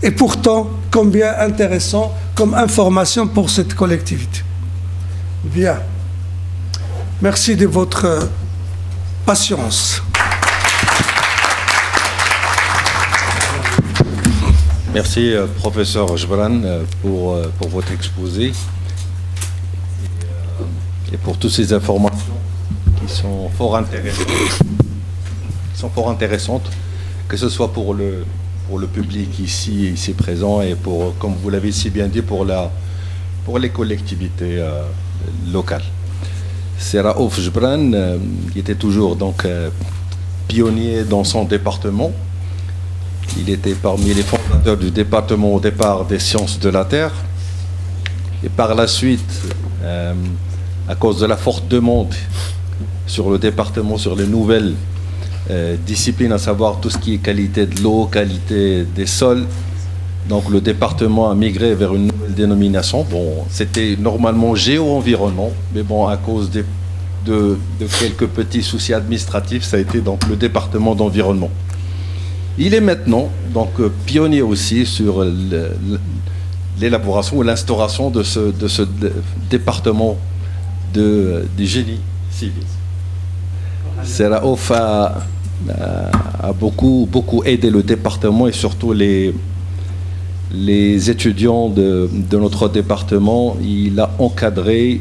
Et pourtant, combien intéressant comme information pour cette collectivité. Bien. Merci de votre patience. Merci, professeur Jebran, pour votre exposé et pour toutes ces informations qui sont fort intéressantes, que ce soit pour le public ici présent et pour, comme vous l'avez si bien dit, pour les collectivités locales. C'est Raouf Jebran, qui était toujours donc pionnier dans son département. Il était parmi les fondateurs du département au départ des sciences de la Terre. Et par la suite, à cause de la forte demande sur le département, sur les nouvelles disciplines, à savoir tout ce qui est qualité de l'eau, qualité des sols, donc le département a migré vers une nouvelle dénomination. Bon, c'était normalement géo-environnement, mais bon, à cause de quelques petits soucis administratifs, ça a été donc le département d'environnement. Il est maintenant donc pionnier aussi sur l'élaboration ou l'instauration de ce département de génie civil. Raouf a beaucoup aidé le département et surtout les étudiants de notre département. Il a encadré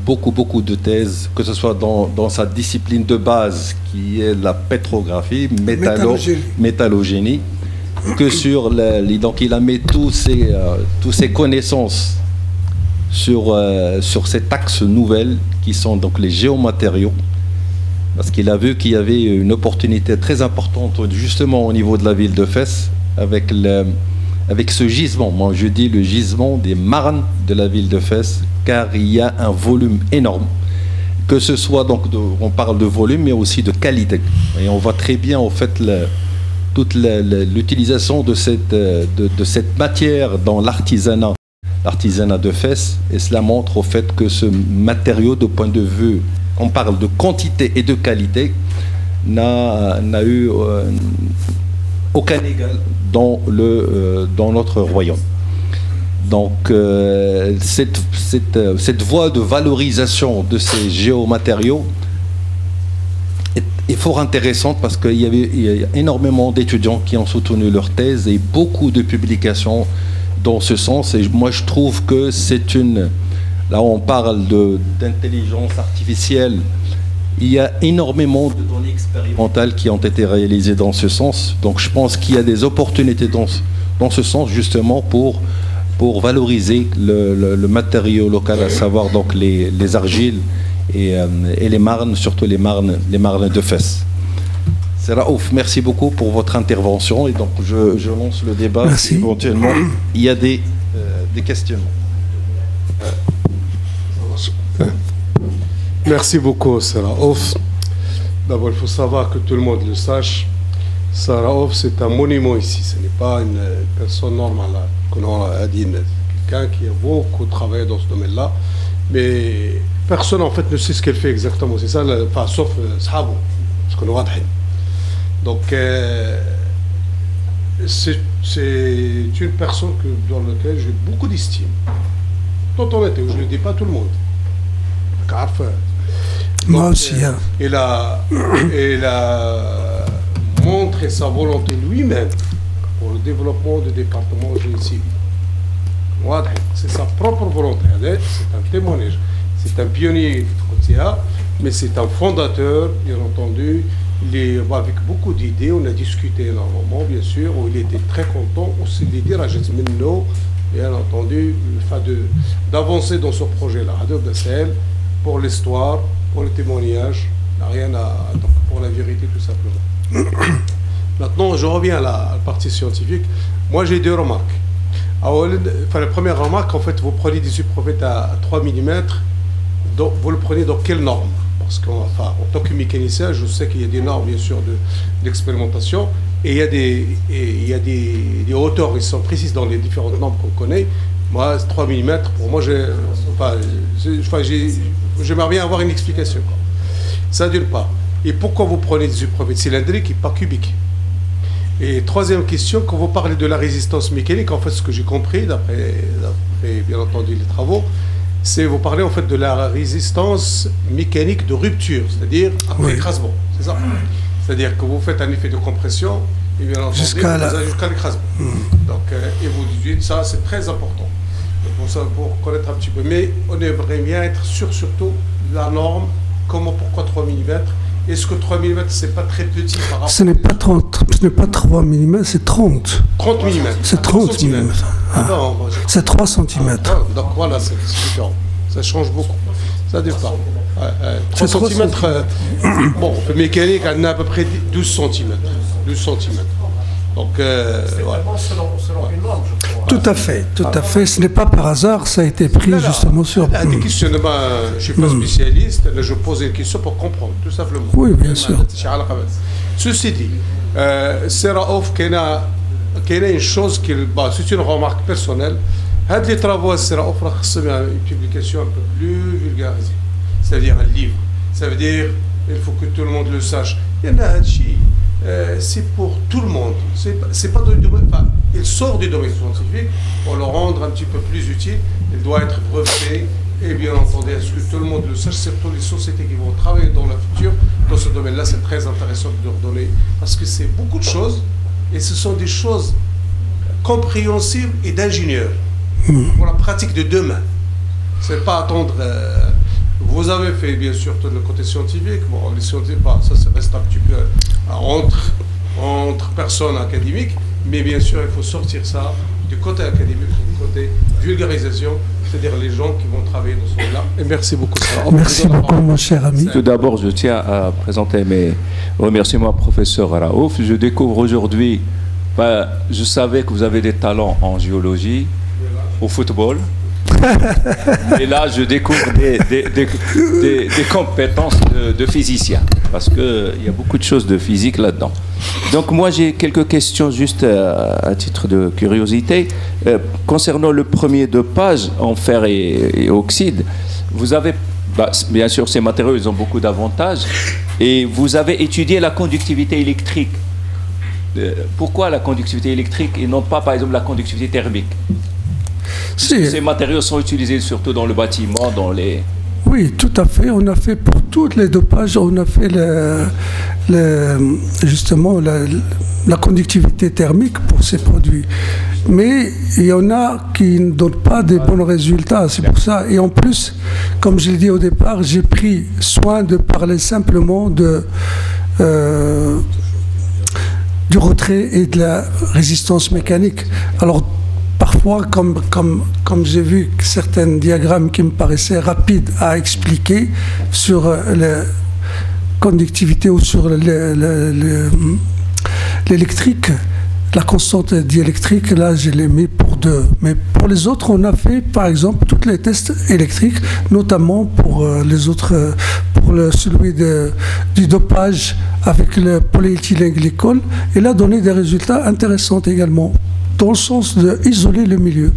beaucoup de thèses, que ce soit dans sa discipline de base qui est la pétrographie, métallogénie, que sur donc il a mis toutes ses connaissances sur cet axe nouvel qui sont donc les géomatériaux, parce qu'il a vu qu'il y avait une opportunité très importante justement au niveau de la ville de Fès avec ce gisement. Moi je dis le gisement des marnes de la ville de Fès, car il y a un volume énorme, que ce soit donc on parle de volume mais aussi de qualité, et on voit très bien en fait toute l'utilisation de cette matière dans l'artisanat de Fès, et cela montre au fait que ce matériau, de point de vue, on parle de quantité et de qualité, n'a eu aucun égal dans notre royaume. Donc cette voie de valorisation de ces géomatériaux est fort intéressante, parce qu'il y a énormément d'étudiants qui ont soutenu leur thèse et beaucoup de publications dans ce sens. Et moi je trouve que c'est là on parle d'intelligence artificielle, il y a énormément de données expérimentales qui ont été réalisées dans ce sens. Donc je pense qu'il y a des opportunités dans ce sens justement pour valoriser le matériau local, à savoir donc les argiles et les marnes, surtout les marnes de Fès. C'est Raouf, merci beaucoup pour votre intervention, et donc je lance le débat. Merci. Éventuellement il y a des questionnements. Merci beaucoup, Raouf. D'abord, il faut savoir que tout le monde le sache. Raouf, c'est un monument ici. Ce n'est pas une personne normale. Qu'on a dit, quelqu'un qui a beaucoup travaillé dans ce domaine-là. Mais personne, en fait, ne sait ce qu'elle fait exactement. C'est ça, enfin, sauf Sahabo, parce qu'on aura. Donc, c'est une personne dans laquelle j'ai beaucoup d'estime. Dont on était, je ne le dis pas à tout le monde. Moi aussi. Il a montré sa volonté lui-même pour le développement du département génie civil. C'est sa propre volonté. C'est un témoignage. C'est un pionnier, mais c'est un fondateur, bien entendu. Il est avec beaucoup d'idées. On a discuté énormément, bien sûr, où il était très content aussi de dire à Jasmine No, bien entendu, le fait d'avancer dans ce projet-là, pour l'histoire, pour le témoignage, n'a rien à. Donc pour la vérité, tout simplement. Maintenant, je reviens à la partie scientifique. Moi, j'ai deux remarques. La première remarque, en fait, vous prenez des subprophètes à 3 mm, donc vous le prenez dans quelle norme? Parce qu'en tant que mécanicien, je sais qu'il y a des normes, bien sûr, d'expérimentation, et il y a des hauteurs qui sont précises dans les différentes normes qu'on connaît. Moi, 3 mm, pour moi, j'aimerais bien avoir une explication. Ça, d'une part. Et pourquoi vous prenez des subprophètes cylindriques et pas cubiques? Et troisième question, quand vous parlez de la résistance mécanique, en fait, ce que j'ai compris, d'après bien entendu les travaux, c'est vous parlez en fait de la résistance mécanique de rupture, c'est-à-dire après écrasement, c'est ça? C'est-à-dire que vous faites un effet de compression et bien entendu jusqu'à l'écrasement. Donc, et vous dites ça, c'est très important pour connaître un petit peu. Mais on aimerait bien être sûr surtout de la norme, pourquoi 3 mm? Est-ce que 3 mm, c'est pas très petit par rapport ce n'est pas 3 mm, c'est 30. 30 mm. C'est 30 mm. C'est 3 cm. Donc voilà, c'est différent. Ça change beaucoup. Ça dépend. 3 cm, bon, le mécanique en a à peu près 12 cm. 12 cm. Donc, selon une norme, je crois. Tout à fait. Ce n'est pas par hasard, ça a été pris justement sur. Des questionnements, je ne suis pas spécialiste, là, je pose une question pour comprendre, tout simplement. Oui, bien sûr. Ceci dit, Seraouf, qu'il y a une chose qui, c'est une remarque personnelle. Les travaux de Seraouf, une publication un peu plus vulgarisée, c'est-à-dire un livre. Ça veut dire, il faut que tout le monde le sache. Il y en a un chi. C'est pour tout le monde. C'est pas du domaine, il sort du domaine scientifique pour le rendre un petit peu plus utile. Il doit être breveté et bien entendu, est-ce que tout le monde le sache, surtout les sociétés qui vont travailler dans le futur, dans ce domaine-là, c'est très intéressant de leur donner parce que c'est beaucoup de choses et ce sont des choses compréhensibles et d'ingénieurs pour la pratique de demain. C'est pas attendre. Vous avez fait bien sûr tout le côté scientifique. Bon, les scientifiques, ça reste un petit peu entre personnes académiques, mais bien sûr, il faut sortir ça du côté académique, du côté vulgarisation, c'est-à-dire les gens qui vont travailler dans ce domaine-là. Et merci beaucoup. Merci beaucoup, mon cher ami. Tout d'abord, je tiens à présenter mes remerciements au professeur Raouf. Je découvre aujourd'hui, je savais que vous avez des talents en géologie, au football. Et là, je découvre des compétences de physicien, parce qu'il y a beaucoup de choses de physique là-dedans. Donc moi, j'ai quelques questions juste à titre de curiosité. Concernant le premier dopage en fer et oxyde, vous avez, bien sûr, ces matériaux, ils ont beaucoup d'avantages, et vous avez étudié la conductivité électrique. Pourquoi la conductivité électrique et non pas, par exemple, la conductivité thermique? Ces matériaux sont utilisés surtout dans le bâtiment, dans les... Oui, tout à fait. On a fait pour tous les dopages, on a fait justement la conductivité thermique pour ces produits. Mais il y en a qui ne donnent pas des bons résultats, c'est pour ça. Et en plus, comme je l'ai dit au départ, j'ai pris soin de parler simplement du retrait et de la résistance mécanique. Alors, parfois, comme j'ai vu certains diagrammes qui me paraissaient rapides à expliquer sur la conductivité ou sur l'électrique, la constante diélectrique, là, je l'ai mis pour 2. Mais pour les autres, on a fait, par exemple, tous les tests électriques, notamment pour les autres, pour celui du dopage avec le polyéthylène-glycol. Il a donné des résultats intéressants également, dans le sens d'isoler le milieu.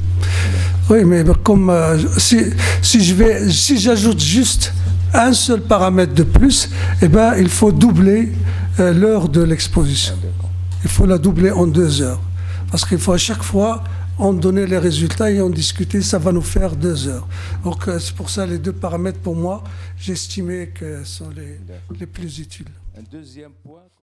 Oui, mais comme si j'ajoute juste un seul paramètre de plus, eh ben, il faut doubler l'heure de l'exposition. Il faut la doubler en 2 heures. Parce qu'il faut à chaque fois ont donné les résultats et ont discuté. Ça va nous faire 2 heures. Donc c'est pour ça les 2 paramètres, pour moi, j'estimais que sont les plus utiles. Un deuxième point.